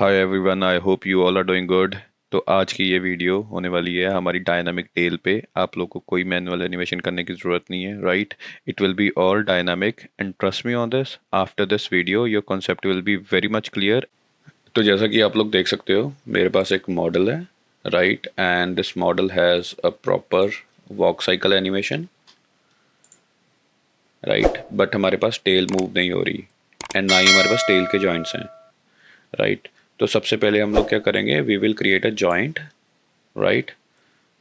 Hi everyone, I hope you all are doing good. तो आज की ये वीडियो होने वाली है हमारी डायनामिक टेल पे। आप लोग को कोई मैनुअल एनिमेशन करने की ज़रूरत नहीं है, right? It will be all dynamic and trust me on this, after this video your concept will be very much clear. तो जैसा कि आप लोग देख सकते हो, मेरे पास एक मॉडल है, right? And this model has a proper walk cycle animation, right? But हमारे पास टेल मूव नहीं हो रही एंड ना ही हमारे पास टेल के जॉइंट्स हैं, राइट? तो सबसे पहले हम लोग क्या करेंगे, we will create a joint, right?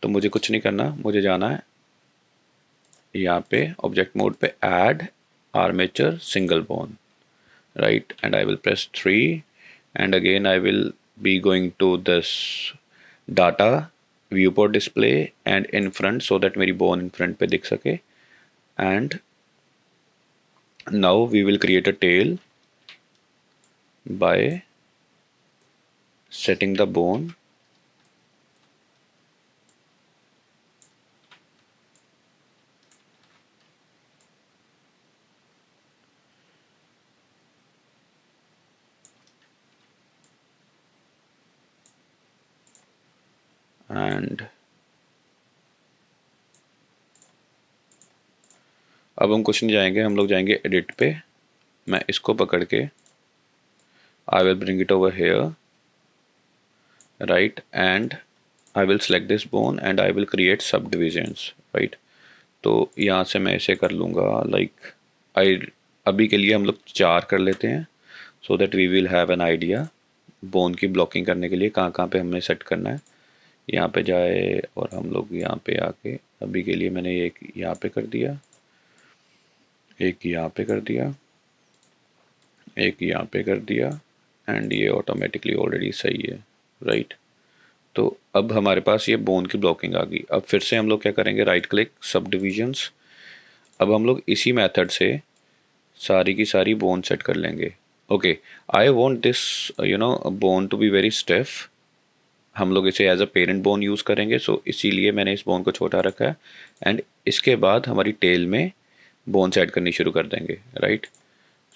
तो मुझे कुछ नहीं करना, मुझे जाना है यहाँ पे ऑब्जेक्ट मोड पे, add armature single bone, right? And I will press 3 and again I will be going to this data viewport display and in front, so that मेरी बोन इन फ्रंट पे दिख सके। And now we will create a tail by setting the bone and अब हम कुछ नहीं जाएंगे, हम लोग जाएंगे एडिट पे। मैं इसको पकड़ के I will bring it over here, right? And I will select this bone and I will create सब डिविजन्स, राइट? तो यहाँ से मैं ऐसे कर लूँगा, लाइक आई अभी के लिए हम लोग 4 कर लेते हैं, so that we will have an idea bone की ब्लॉकिंग करने के लिए कहाँ कहाँ पे हमें सेट करना है। यहाँ पे जाए और हम लोग यहाँ पे आके, अभी के लिए मैंने एक यहाँ पे कर दिया, एक यहाँ पे कर दिया, एक यहाँ पे कर दिया, एंड ये ऑटोमेटिकली ऑलरेडी सही है, राइट? तो अब हमारे पास ये बोन की ब्लॉकिंग आ गई। अब फिर से हम लोग क्या करेंगे, राइट क्लिक, सब डिविजन्स। अब हम लोग इसी मेथड से सारी की सारी बोन सेट कर लेंगे। Okay, I want this bone to be very stiff. हम लोग इसे as a parent bone use करेंगे, सो इसीलिए मैंने इस बोन को छोटा रखा है। एंड इसके बाद हमारी टेल में बोन सेट करनी शुरू कर देंगे, right?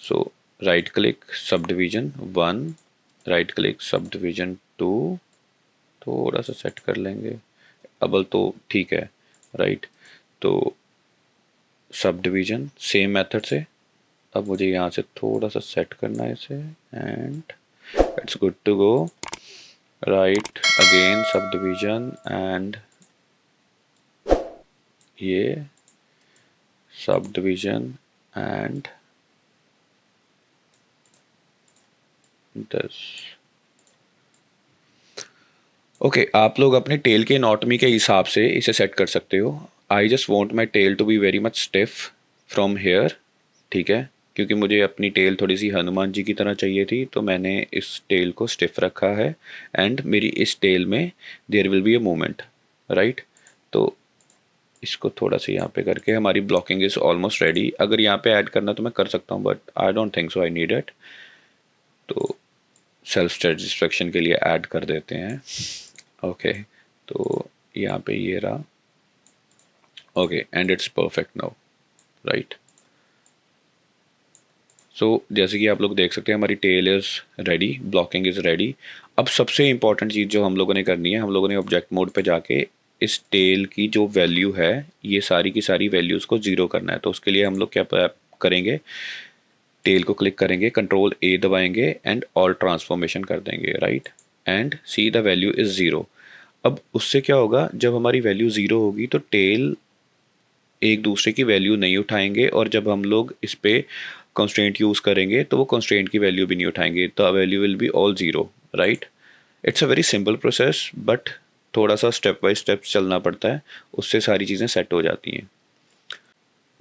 So right click, subdivision 1, right click, subdivision 2, थोड़ा सा सेट कर लेंगे, अबल तो ठीक है, राइट? तो सब डिवीजन सेम मेथड से, अब मुझे यहाँ से थोड़ा सा सेट करना है इसे, and it's good to go, right? Again subdivision and ये subdivision and this. Okay, आप लोग अपने टेल के एनाटॉमी के हिसाब से इसे सेट कर सकते हो। I just want my tail to be very much stiff from here, ठीक है? क्योंकि मुझे अपनी टेल थोड़ी सी हनुमान जी की तरह चाहिए थी, तो मैंने इस टेल को स्टिफ रखा है। एंड मेरी इस टेल में there will be a movement, right? तो इसको थोड़ा सा यहाँ पे करके हमारी ब्लॉकिंग इज़ ऑलमोस्ट रेडी। अगर यहाँ पे ऐड करना तो मैं कर सकता हूँ, but I don't think so I need it. तो सेल्फ सेटिस्फेक्शन के लिए ऐड कर देते हैं। ओके, तो यहाँ पे ये रहा। Okay, and it's perfect now, right? So जैसे कि आप लोग देख सकते हैं, हमारी tail is ready, blocking is ready. अब सबसे इंपॉर्टेंट चीज़ जो हम लोगों ने करनी है, हम लोगों ने ऑब्जेक्ट मोड पे जाके इस टेल की जो वैल्यू है, ये सारी की सारी वैल्यूज़ को ज़ीरो करना है। तो उसके लिए हम लोग क्या करेंगे, टेल को क्लिक करेंगे, कंट्रोल ए दबाएंगे एंड ऑल ट्रांसफॉर्मेशन कर देंगे, right? And see the value is zero. अब उससे क्या होगा, जब हमारी वैल्यू ज़ीरो होगी तो टेल एक दूसरे की वैल्यू नहीं उठाएंगे, और जब हम लोग इस पे कंस्ट्रेंट यूज़ करेंगे तो वो कंस्ट्रेंट की वैल्यू भी नहीं उठाएंगे, the value will be all zero, right? It's a very simple process, but थोड़ा सा स्टेप बाय स्टेप चलना पड़ता है, उससे सारी चीज़ें सेट हो जाती हैं।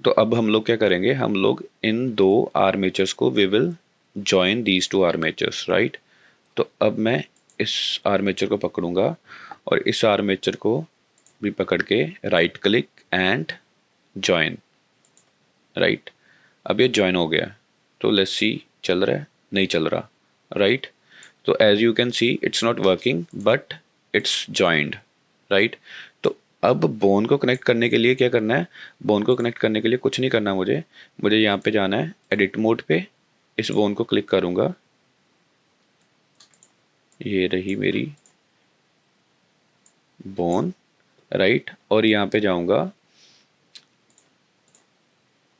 तो अब हम लोग क्या करेंगे, हम लोग इन दो आर्मेचर्स को we will join these two armatures, right? तो अब मैं इस आर्मेचर को पकड़ूंगा और इस आर्मेचर को भी पकड़ के right click and join, right? अब ये जॉइन हो गया। तो लेट्स सी, चल रहा है, नहीं चल रहा, राइट? तो as you can see it's not working, but it's joined, right? तो अब बोन को कनेक्ट करने के लिए क्या करना है, बोन को कनेक्ट करने के लिए कुछ नहीं करना, मुझे यहाँ पे जाना है एडिट मोड पे, इस बोन को क्लिक करूँगा, ये रही मेरी बोन, राइट। और यहाँ पे जाऊँगा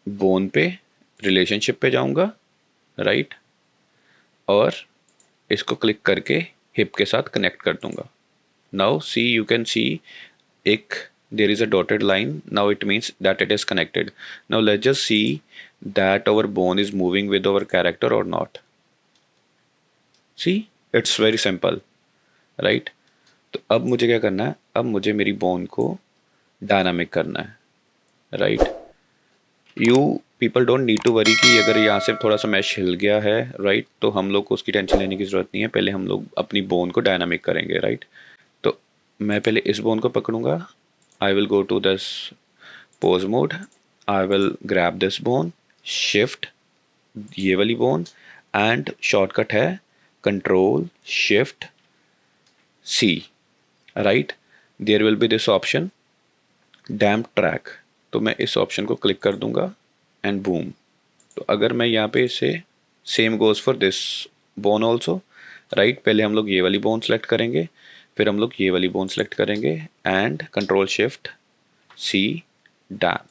बोन पे, रिलेशनशिप पे जाऊँगा, राइट। और इसको क्लिक करके हिप के साथ कनेक्ट कर दूँगा। नाउ सी, यू कैन सी एक there is a dotted line. Now it means that it is connected. Now let's just see that our bone is moving with our character or not. See, it's very simple, right? तो अब मुझे क्या करना है, अब मुझे मेरी bone को डायनामिक करना है, right. You people don't need to worry कि अगर यहाँ से थोड़ा सा मैश हिल गया है, राइट, तो हम लोग को उसकी टेंशन लेने की ज़रूरत नहीं है। पहले हम लोग अपनी बोन को डायनामिक करेंगे, राइट। तो मैं पहले इस बोन को पकड़ूंगा, I will go to this pose mode, I will grab this bone, shift ये वाली बोन, एंड शॉर्टकट है control shift C, right. There will be this option damp track, तो मैं इस ऑप्शन को क्लिक कर दूंगा एंड बूम। तो अगर मैं यहाँ पे इसे, same goes for this bone also, right. पहले हम लोग ये वाली बोन सेलेक्ट करेंगे, फिर हम लोग ये वाली बोन सेलेक्ट करेंगे एंड कंट्रोल शिफ्ट सी डैम्प।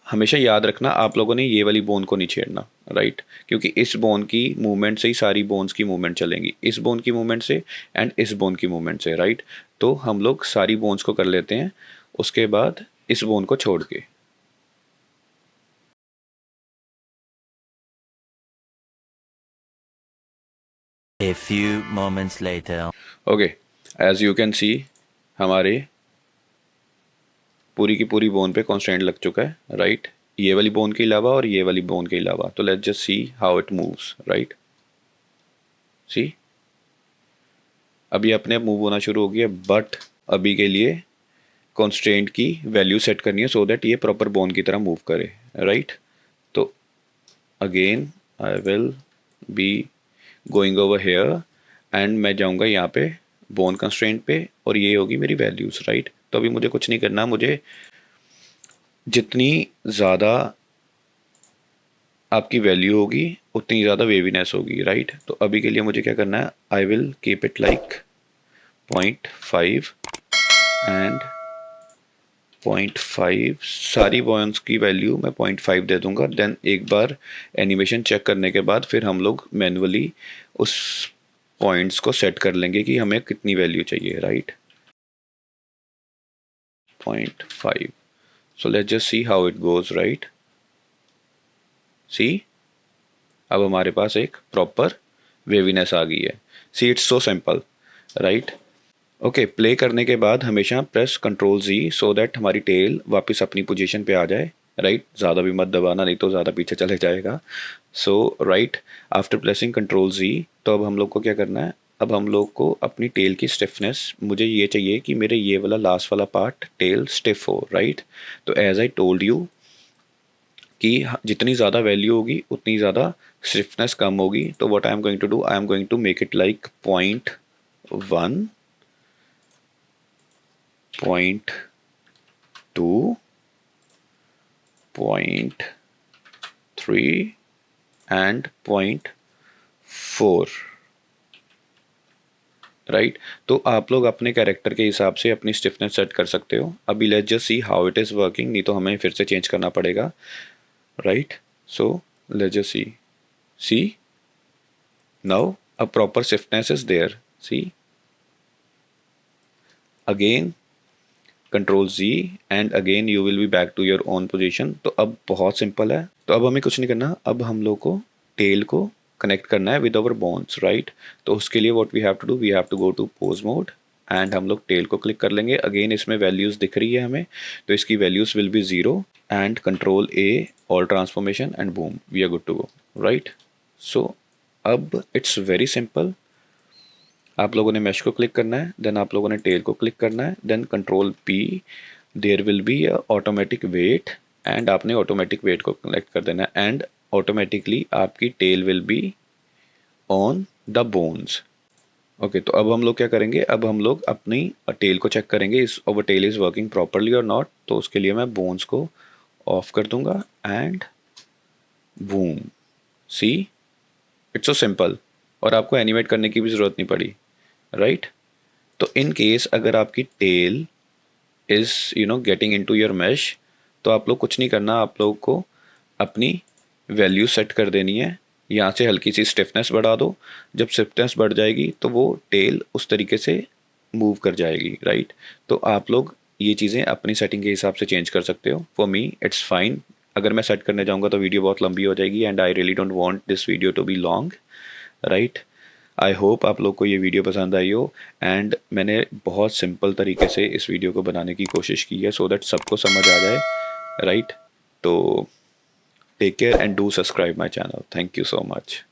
हमेशा याद रखना आप लोगों ने ये वाली बोन को नहीं छेड़ना, राइट, क्योंकि इस बोन की मूवमेंट से ही सारी बोन्स की मूवमेंट चलेंगी, इस बोन की मूवमेंट से एंड इस बोन की मूवमेंट से, राइट। तो हम लोग सारी बोन्स को कर लेते हैं, उसके बाद इस बोन को छोड़ के। A few moments later. Okay, as you can see हमारे पूरी की पूरी बोन पे कॉन्स्टेंट लग चुका है, राइट, ये वाली बोन के अलावा और ये वाली बोन के अलावा। तो let's just see how it moves, right. See, अभी अपने आप मूव होना शुरू हो गया, बट अभी के लिए कॉन्स्टेंट की वैल्यू सेट करनी है सो दैट ये प्रॉपर बोन की तरह मूव करे, राइट। तो again I will be going over here and मैं जाऊंगा यहाँ पे बोन कंस्ट्रेंट पे, और ये होगी मेरी वैल्यूज़, राइट। तो अभी मुझे कुछ नहीं करना, मुझे जितनी ज़्यादा आपकी वैल्यू होगी उतनी ज़्यादा वेवीनेस होगी, राइट। तो अभी के लिए मुझे क्या करना है, I will keep it like 0.5 and 0.5, सारी बॉन्स की वैल्यू मैं 0.5 दे दूंगा। देन एक बार एनिमेशन चेक करने के बाद फिर हम लोग मैन्युअली उस पॉइंट्स को सेट कर लेंगे कि हमें कितनी वैल्यू चाहिए, right. 0.5, so let's just see how it goes, right. See, अब हमारे पास एक प्रॉपर वेवीनेस आ गई है। See, it's so simple, right. Okay, play करने के बाद हमेशा press control G so that हमारी टेल वापस अपनी पोजीशन पे आ जाए, राइट। ज़्यादा भी मत दबाना, नहीं तो ज़्यादा पीछे चले जाएगा। सो राइट, आफ्टर प्रेसिंग कंट्रोल जी, तो अब हम लोग को क्या करना है, अब हम लोग को अपनी टेल की स्टिफनेस, मुझे ये चाहिए कि मेरे ये वाला लास्ट वाला पार्ट टेल स्टिफ हो, राइट। तो एज आई टोल्ड यू कि जितनी ज़्यादा वैल्यू होगी उतनी ज़्यादा स्टिफनेस कम होगी। तो what I am going to do, I am going to make it like 0.1, 0.2, 0.3 and 0.4, right. तो आप लोग अपने कैरेक्टर के हिसाब से अपनी स्टिफनेस सेट कर सकते हो। अभी let's just see how it is working, नहीं तो हमें फिर से चेंज करना पड़ेगा, right. So let's just see now a proper stiffness is there, see again control G and again you will be back to your own position. तो अब बहुत सिंपल है, तो अब हमें कुछ नहीं करना, अब हम लोग को टेल को कनेक्ट करना है विद आवर बोन्स, राइट। तो उसके लिए what we have to do, we have to go to pose mode and हम लोग टेल को क्लिक कर लेंगे। अगेन इसमें वैल्यूज़ दिख रही है हमें, तो इसकी values will be 0 and control A all transformation and boom, we are good to go, right. So अब इट्स वेरी सिंपल, आप लोगों ने मैश को क्लिक करना है, देन आप लोगों ने टेल को क्लिक करना है, then control P, there will be automatic weight and आपने ऑटोमेटिक वेट को कनेक्ट कर देना है एंड ऑटोमेटिकली आपकी tail will be on the bones. Okay, तो अब हम लोग क्या करेंगे, अब हम लोग अपनी टेल को चेक करेंगे इस over tail is working properly और नॉट। तो उसके लिए मैं बोन्स को ऑफ कर दूंगा and boom, see it's so simple, और आपको एनिमेट करने की भी ज़रूरत नहीं पड़ी, राइट। तो इन केस अगर आपकी tail is getting into your mesh, तो आप लोग कुछ नहीं करना, आप लोग को अपनी वैल्यू सेट कर देनी है। यहाँ से हल्की सी स्टिफनेस बढ़ा दो, जब स्टिफनेस बढ़ जाएगी तो वो टेल उस तरीके से मूव कर जाएगी, राइट। तो आप लोग ये चीज़ें अपनी सेटिंग के हिसाब से चेंज कर सकते हो। For me it's fine. अगर मैं सेट करने जाऊँगा तो वीडियो बहुत लंबी हो जाएगी and I really don't want this video to be long, right. I hope आप लोग को ये वीडियो पसंद आई हो एंड मैंने बहुत सिंपल तरीके से इस वीडियो को बनाने की कोशिश की है सो दैट सबको समझ आ जाए, राइट। तो take care and do subscribe my channel. Thank you so much.